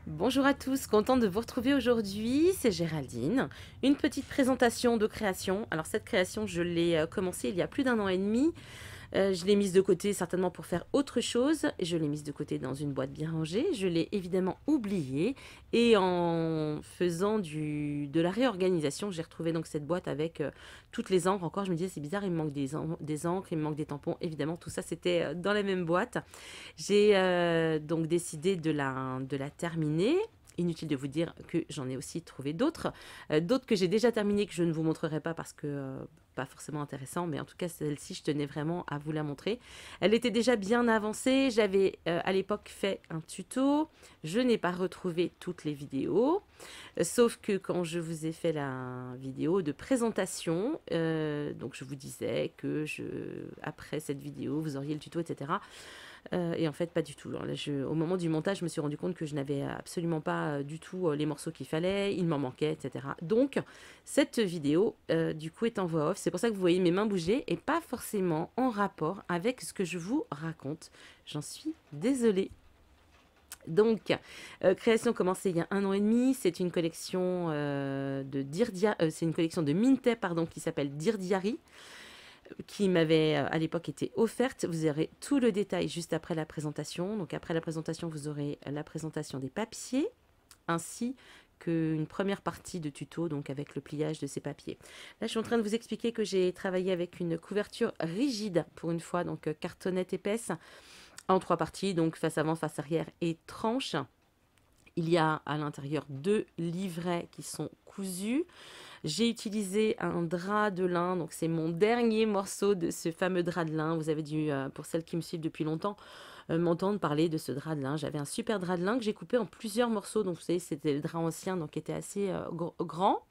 Bonjour à tous, contente de vous retrouver aujourd'hui, c'est Géraldine. Une petite présentation de création. Alors cette création, je l'ai commencée il y a plus d'un an et demi. Je l'ai mise de côté certainement pour faire autre chose. Je l'ai mise de côté dans une boîte bien rangée. Je l'ai évidemment oubliée. Et en faisant de la réorganisation, j'ai retrouvé donc cette boîte avec toutes les encres. Encore, je me disais, c'est bizarre, il me manque des encres, il me manque des tampons. Évidemment, tout ça, c'était dans la même boîte. J'ai donc décidé de la terminer. Inutile de vous dire que j'en ai aussi trouvé d'autres. D'autres que j'ai déjà terminées que je ne vous montrerai pas parce que pas forcément intéressant, mais en tout cas celle-ci, je tenais vraiment à vous la montrer. Elle était déjà bien avancée. J'avais à l'époque fait un tuto. Je n'ai pas retrouvé toutes les vidéos. Sauf que quand je vous ai fait la vidéo de présentation, donc je vous disais que après cette vidéo, vous auriez le tuto, etc. Et en fait, pas du tout. Alors là, au moment du montage, je me suis rendu compte que je n'avais absolument pas du tout les morceaux qu'il fallait, il m'en manquait, etc. Donc, cette vidéo, du coup, est en voix off. C'est pour ça que vous voyez mes mains bouger et pas forcément en rapport avec ce que je vous raconte. J'en suis désolée. Donc, création commencée il y a un an et demi. C'est une collection c'est une collection de Mintep, pardon, qui s'appelle Dear Diary, qui m'avait à l'époque été offerte. Vous aurez tout le détail juste après la présentation. Donc après la présentation, vous aurez la présentation des papiers ainsi qu'une première partie de tuto, donc avec le pliage de ces papiers. Là, je suis en train de vous expliquer que j'ai travaillé avec une couverture rigide pour une fois, donc cartonnette épaisse, en trois parties, donc face avant, face arrière et tranche. Il y a à l'intérieur deux livrets qui sont cousus. J'ai utilisé un drap de lin, donc c'est mon dernier morceau de ce fameux drap de lin. Vous avez dû, pour celles qui me suivent depuis longtemps, m'entendre parler de ce drap de lin. J'avais un super drap de lin que j'ai coupé en plusieurs morceaux. Donc vous savez, c'était le drap ancien, donc qui était assez grand.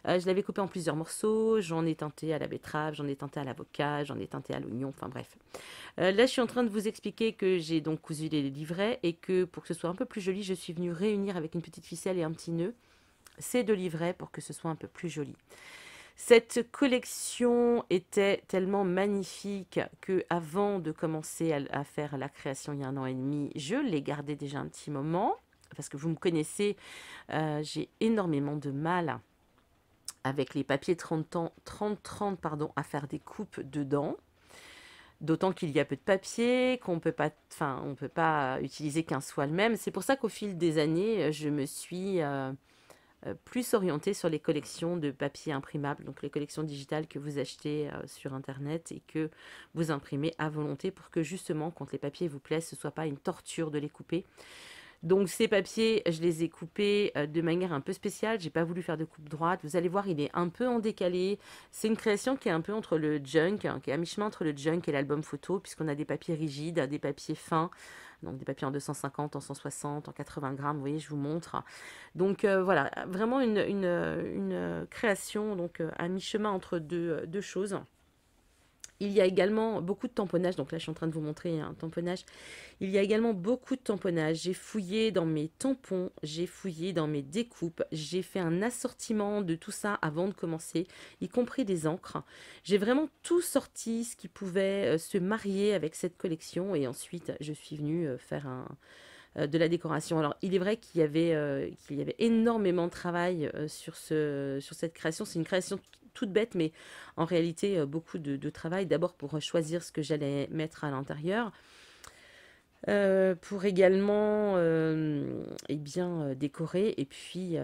Je l'avais coupé en plusieurs morceaux. J'en ai teinté à la betterave, j'en ai teinté à l'avocat, j'en ai teinté à l'oignon. Enfin bref. Là, je suis en train de vous expliquer que j'ai donc cousu les livrets et que pour que ce soit un peu plus joli, je suis venue réunir avec une petite ficelle et un petit nœud ces deux livrets pour que ce soit un peu plus joli. Cette collection était tellement magnifique que avant de commencer à faire la création il y a un an et demi, je l'ai gardée déjà un petit moment parce que vous me connaissez, j'ai énormément de mal avec les papiers 30-30 pardon, à faire des coupes dedans. D'autant qu'il y a peu de papier, qu'on peut pas, enfin, on peut pas utiliser qu'un soit le même. C'est pour ça qu'au fil des années, je me suis plus orientée sur les collections de papier imprimable, donc les collections digitales que vous achetez sur Internet et que vous imprimez à volonté pour que justement, quand les papiers vous plaisent, ce ne soit pas une torture de les couper. Donc ces papiers, je les ai coupés de manière un peu spéciale. J'ai pas voulu faire de coupe droite. Vous allez voir, il est un peu en décalé. C'est une création qui est un peu entre le junk, hein, qui est à mi-chemin entre le junk et l'album photo, puisqu'on a des papiers rigides, des papiers fins, donc des papiers en 250, en 160, en 80 grammes. Vous voyez, je vous montre. Donc voilà, vraiment une création donc à mi-chemin entre deux choses. Il y a également beaucoup de tamponnage, donc là je suis en train de vous montrer un tamponnage. Il y a également beaucoup de tamponnage. J'ai fouillé dans mes tampons, j'ai fouillé dans mes découpes, j'ai fait un assortiment de tout ça avant de commencer, y compris des encres. J'ai vraiment tout sorti ce qui pouvait se marier avec cette collection et ensuite je suis venue faire de la décoration. Alors, il est vrai qu'il y avait énormément de travail sur cette création. C'est une création toute bête, mais en réalité, beaucoup de travail. D'abord pour choisir ce que j'allais mettre à l'intérieur. Pour également eh bien, décorer et puis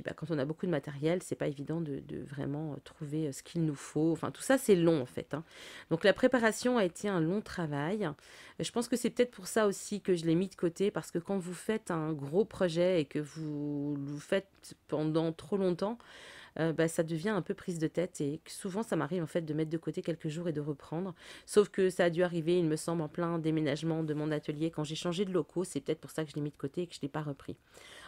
bah, quand on a beaucoup de matériel, c'est pas évident de vraiment trouver ce qu'il nous faut. Enfin, tout ça, c'est long en fait, hein. Donc la préparation a été un long travail. Je pense que c'est peut-être pour ça aussi que je l'ai mis de côté, parce que quand vous faites un gros projet et que vous le faites pendant trop longtemps, bah, ça devient un peu prise de tête et souvent ça m'arrive en fait de mettre de côté quelques jours et de reprendre. Sauf que ça a dû arriver, il me semble, en plein déménagement de mon atelier quand j'ai changé de locaux. C'est peut-être pour ça que je l'ai mis de côté et que je ne l'ai pas repris.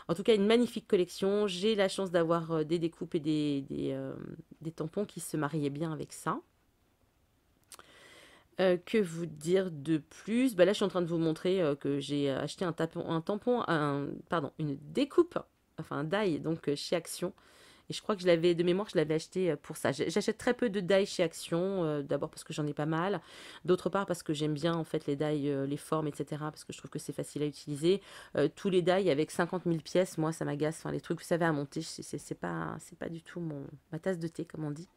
En tout cas, une magnifique collection. J'ai la chance d'avoir des découpes et des tampons qui se mariaient bien avec ça. Que vous dire de plus? Bah là, je suis en train de vous montrer que j'ai acheté un tampon, pardon, une découpe, enfin un die, donc chez Action, Et je crois que je l'avais, de mémoire, je l'avais acheté pour ça. J'achète très peu de die chez Action, d'abord parce que j'en ai pas mal, d'autre part parce que j'aime bien en fait les die, les formes, etc. Parce que je trouve que c'est facile à utiliser. Tous les die avec 50 000 pièces, moi ça m'agace. Enfin, les trucs, vous savez, à monter, c'est pas du tout ma tasse de thé, comme on dit.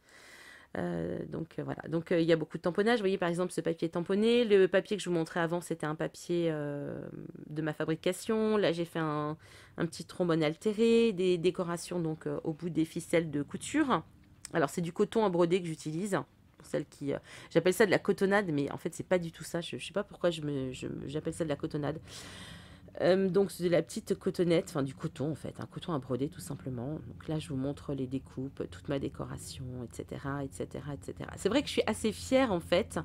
Donc voilà, donc il y a beaucoup de tamponnage. Vous voyez par exemple ce papier tamponné. Le papier que je vous montrais avant, c'était un papier de ma fabrication. Là j'ai fait un petit trombone altéré, des décorations donc au bout des ficelles de couture. Alors c'est du coton à broder que j'utilise. Pour celles qui, j'appelle ça de la cotonnade, mais en fait c'est pas du tout ça. Je sais pas pourquoi j'appelle ça de la cotonnade. Donc c'est de la petite cotonnette, enfin du coton en fait, un coton à broder tout simplement. Donc là je vous montre les découpes, toute ma décoration, etc. etc., etc. C'est vrai que je suis assez fière en fait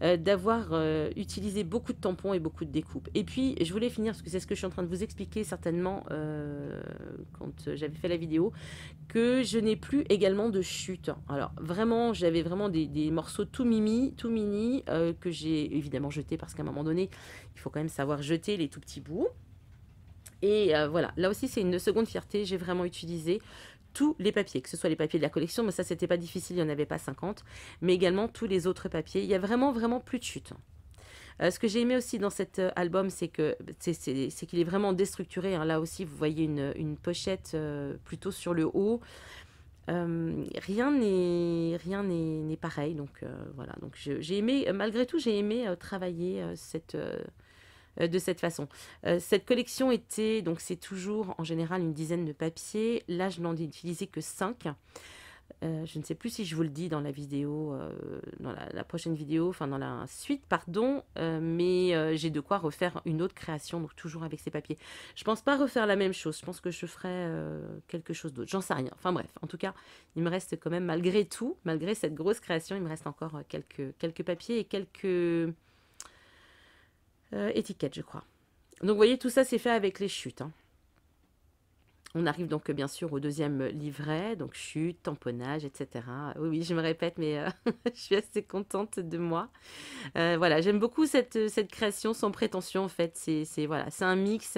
d'avoir utilisé beaucoup de tampons et beaucoup de découpes. Et puis je voulais finir, parce que c'est ce que je suis en train de vous expliquer certainement quand j'avais fait la vidéo, que je n'ai plus également de chute. Alors vraiment, j'avais vraiment des morceaux tout mini, que j'ai évidemment jetés parce qu'à un moment donné, il faut quand même savoir jeter les tout petits bouts. Et voilà, là aussi c'est une seconde fierté, j'ai vraiment utilisé tous les papiers, que ce soit les papiers de la collection, mais ça c'était pas difficile, il n'y en avait pas 50, mais également tous les autres papiers. Il y a vraiment plus de chute. Ce que j'ai aimé aussi dans cet album, c'est qu'il est vraiment déstructuré, hein. Là aussi, vous voyez une pochette plutôt sur le haut. Rien n'est pareil. Donc voilà. Donc j'ai aimé, malgré tout, j'ai aimé travailler de cette façon. Cette collection était, donc c'est toujours en général une dizaine de papiers. Là, je n'en ai utilisé que 5. Je ne sais plus si je vous le dis dans la vidéo, dans la prochaine vidéo, enfin dans la suite, pardon, mais j'ai de quoi refaire une autre création, donc toujours avec ces papiers. Je pense pas refaire la même chose, je pense que je ferai quelque chose d'autre, j'en sais rien. Enfin bref, en tout cas, il me reste quand même, malgré tout, malgré cette grosse création, il me reste encore quelques papiers et quelques étiquettes, je crois. Donc vous voyez, tout ça c'est fait avec les chutes, hein. On arrive donc bien sûr au deuxième livret, donc chute, tamponnage, etc. Oui, je me répète, mais je suis assez contente de moi. Voilà, j'aime beaucoup cette création sans prétention en fait. Voilà, c'est un mix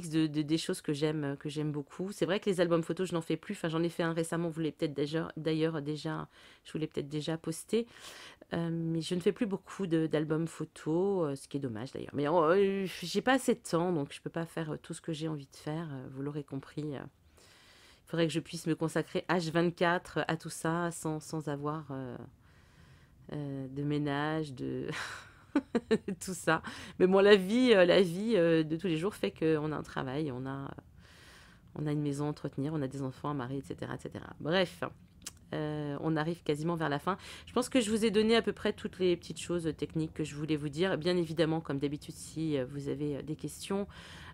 des choses que j'aime beaucoup. C'est vrai que les albums photos, je n'en fais plus. Enfin, j'en ai fait un récemment. Vous l'avez peut-être d'ailleurs déjà, je vous l'ai peut-être déjà posté. Mais je ne fais plus beaucoup d'albums photos, ce qui est dommage d'ailleurs. Mais j'ai pas assez de temps, donc je peux pas faire tout ce que j'ai envie de faire. Vous l'aurez compris. Il faudrait que je puisse me consacrer H24 à tout ça sans avoir de ménage, de tout ça. Mais bon, la vie de tous les jours fait qu'on a un travail, on a une maison à entretenir, on a des enfants, un mari, etc., etc. Bref. On arrive quasiment vers la fin. Je pense que je vous ai donné à peu près toutes les petites choses techniques que je voulais vous dire. Bien évidemment, comme d'habitude, si vous avez des questions,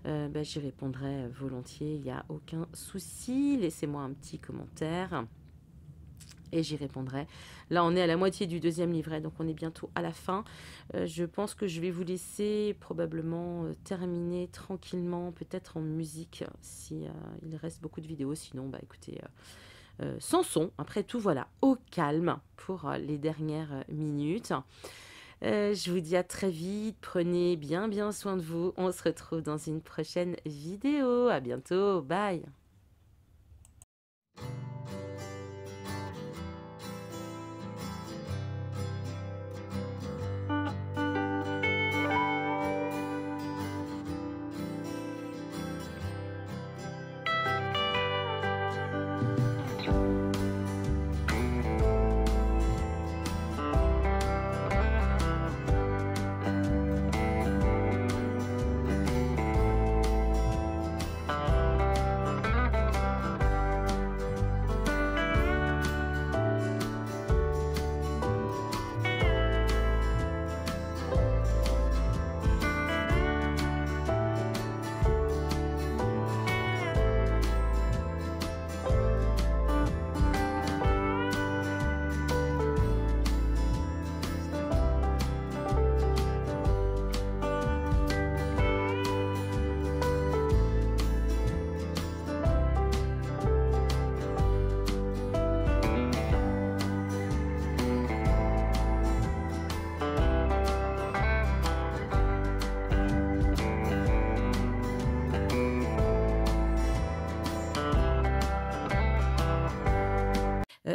j'y répondrai volontiers. Il n'y a aucun souci. Laissez-moi un petit commentaire et j'y répondrai. Là, on est à la moitié du deuxième livret, donc on est bientôt à la fin. Je pense que je vais vous laisser probablement terminer tranquillement, peut-être en musique, si il reste beaucoup de vidéos. Sinon, écoutez... sans son, après tout, voilà, au calme pour les dernières minutes. Je vous dis à très vite, prenez bien soin de vous. On se retrouve dans une prochaine vidéo. À bientôt, bye.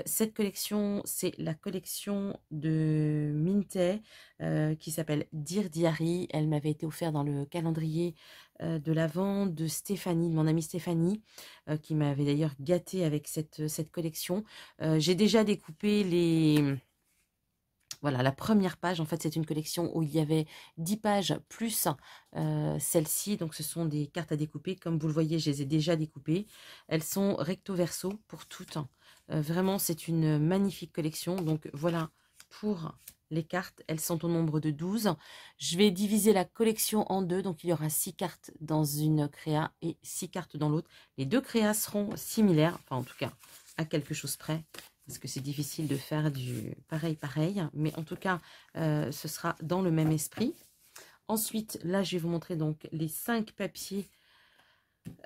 cette collection, c'est la collection de Mintay qui s'appelle Dear Diary. Elle m'avait été offerte dans le calendrier de l'Avent de Stéphanie, de mon amie Stéphanie, qui m'avait d'ailleurs gâtée avec cette collection. J'ai déjà découpé les... Voilà, la première page, en fait, c'est une collection où il y avait 10 pages plus celle-ci. Donc, ce sont des cartes à découper. Comme vous le voyez, je les ai déjà découpées. Elles sont recto-verso pour toutes. Vraiment, c'est une magnifique collection. Donc, voilà pour les cartes. Elles sont au nombre de 12. Je vais diviser la collection en deux. Donc, il y aura 6 cartes dans une créa et 6 cartes dans l'autre. Les deux créas seront similaires. Enfin, en tout cas, à quelque chose près. Parce que c'est difficile de faire du pareil, mais en tout cas, ce sera dans le même esprit. Ensuite, là, je vais vous montrer donc les 5 papiers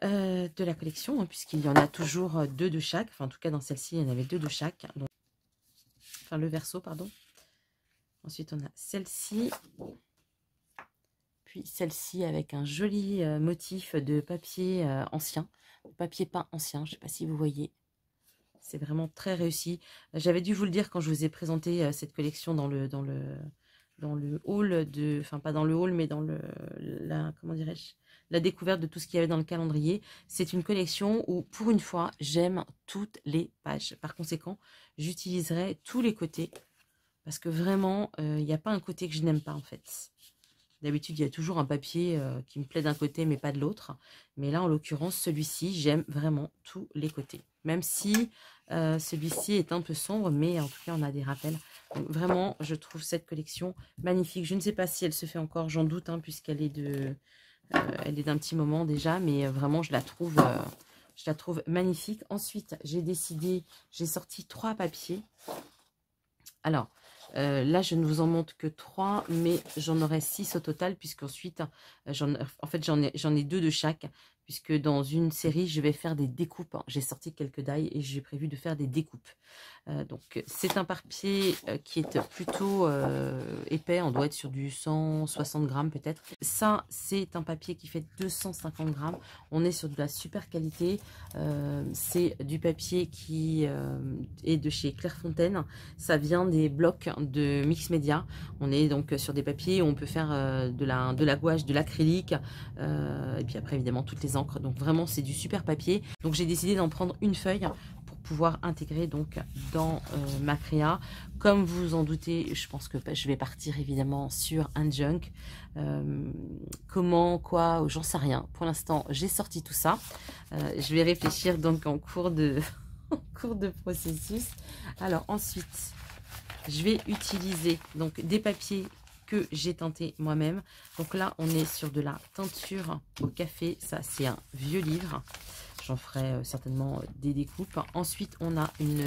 de la collection, hein, puisqu'il y en a toujours 2 de chaque. Enfin, en tout cas, dans celle-ci, il y en avait 2 de chaque. Donc, enfin, le verso, pardon. Ensuite, on a celle-ci. Puis celle-ci avec un joli motif de papier ancien. Papier peint ancien, je ne sais pas si vous voyez. C'est vraiment très réussi. J'avais dû vous le dire quand je vous ai présenté cette collection dans le hall de... Enfin, pas dans le hall, mais dans comment dirais-je, la découverte de tout ce qu'il y avait dans le calendrier. C'est une collection où, pour une fois, j'aime toutes les pages. Par conséquent, j'utiliserai tous les côtés. Parce que vraiment, il n'y a pas un côté que je n'aime pas, en fait. D'habitude, il y a toujours un papier qui me plaît d'un côté, mais pas de l'autre. Mais là, en l'occurrence, celui-ci, j'aime vraiment tous les côtés. Même si celui-ci est un peu sombre, mais en tout cas, on a des rappels. Donc, vraiment, je trouve cette collection magnifique. Je ne sais pas si elle se fait encore, j'en doute, hein, puisqu'elle est d'un petit moment déjà. Mais vraiment, je la trouve magnifique. Ensuite, j'ai sorti 3 papiers. Alors, là, je ne vous en montre que 3, mais j'en aurai 6 au total, puisqu'ensuite, en fait, j'en ai 2 de chaque, puisque dans une série, je vais faire des découpes. J'ai sorti quelques die et j'ai prévu de faire des découpes. Donc, c'est un papier qui est plutôt épais. On doit être sur du 160 grammes peut-être. Ça, c'est un papier qui fait 250 grammes. On est sur de la super qualité. C'est du papier qui est de chez Clairefontaine. Ça vient des blocs de Mix Media. On est donc sur des papiers où on peut faire de la gouache, de l'acrylique, et puis après évidemment toutes les encres. Donc vraiment c'est du super papier. Donc j'ai décidé d'en prendre une feuille pour pouvoir intégrer donc dans ma créa. Comme vous vous en doutez, je pense que je vais partir évidemment sur un junk. Comment, quoi, j'en sais rien. Pour l'instant, j'ai sorti tout ça. Je vais réfléchir donc en cours de processus. Alors ensuite, je vais utiliser donc des papiers que j'ai teintés moi-même. Donc là, on est sur de la teinture au café. Ça, c'est un vieux livre. J'en ferai certainement des découpes. Ensuite, on a une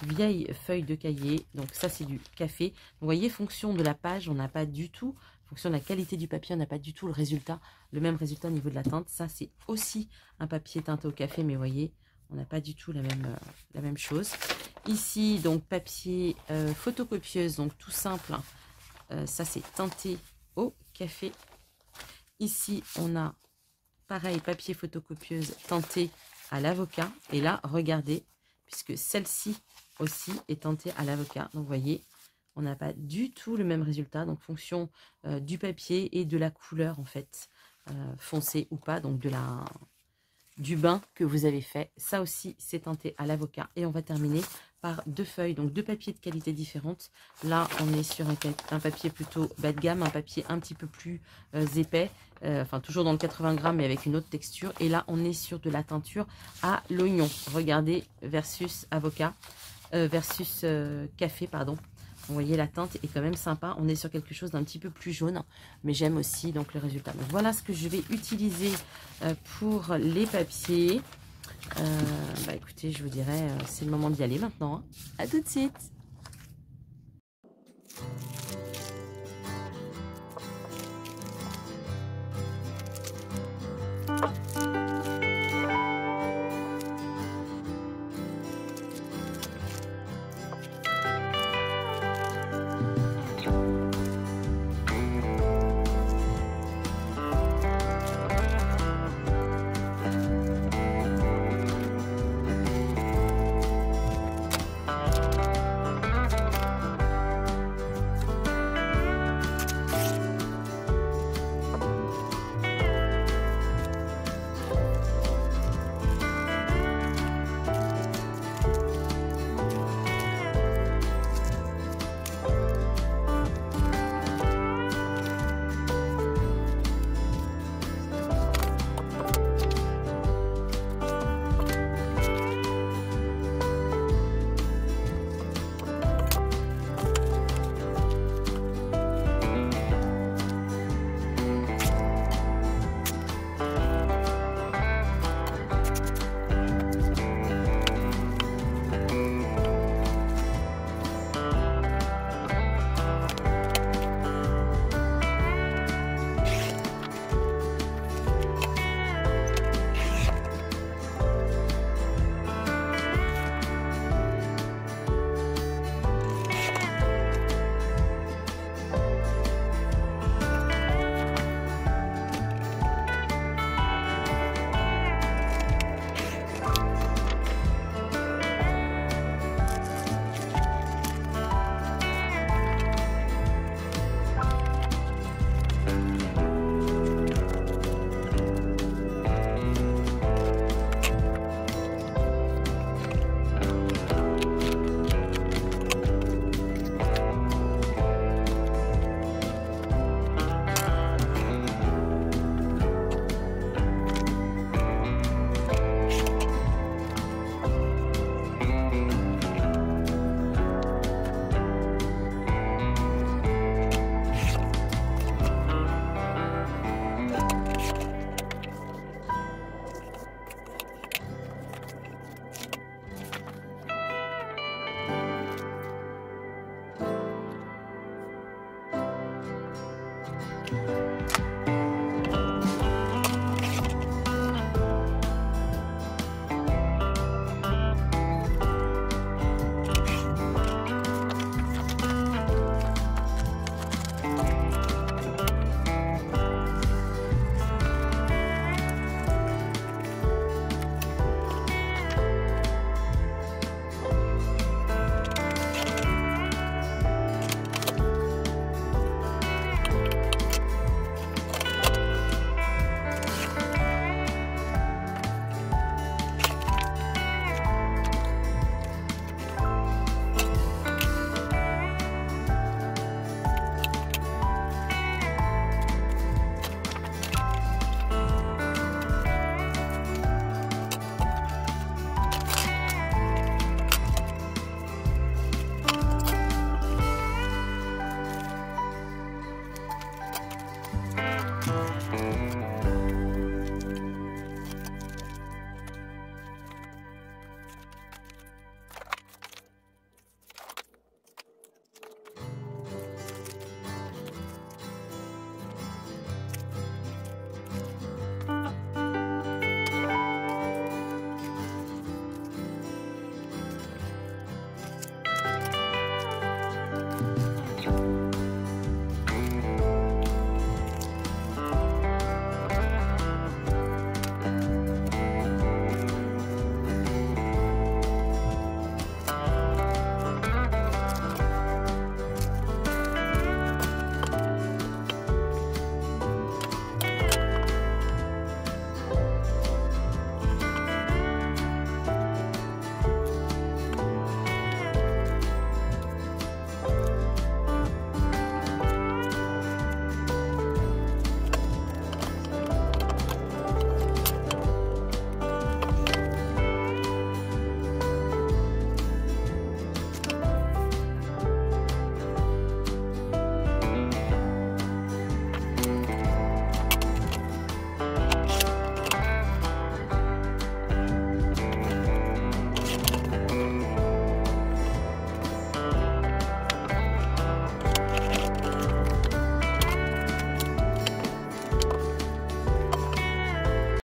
vieille feuille de cahier. Donc ça, c'est du café. Vous voyez, fonction de la page, on n'a pas du tout, fonction de la qualité du papier, on n'a pas du tout le même résultat au niveau de la teinte. Ça, c'est aussi un papier teinté au café, mais vous voyez, on n'a pas du tout la même chose. Ici, donc, papier photocopieuse, donc tout simple. Ça, c'est teinté au café. Ici, on a, pareil, papier photocopieuse teinté à l'avocat. Et là, regardez, puisque celle-ci aussi est teintée à l'avocat. Donc, vous voyez, on n'a pas du tout le même résultat. Donc, fonction du papier et de la couleur, en fait, foncée ou pas. Donc, du bain que vous avez fait. Ça aussi, c'est teinté à l'avocat. Et on va terminer par 2 feuilles, donc 2 papiers de qualité différente. Là, on est sur un papier plutôt bas de gamme, un papier un petit peu plus épais, enfin toujours dans le 80 grammes, mais avec une autre texture. Et là, on est sur de la teinture à l'oignon. Regardez, versus avocat, versus café, pardon. Vous voyez, la teinte est quand même sympa. On est sur quelque chose d'un petit peu plus jaune. Mais j'aime aussi donc le résultat. Donc voilà ce que je vais utiliser pour les papiers. Bah écoutez, je vous dirais, c'est le moment d'y aller maintenant. Hein. À tout de suite.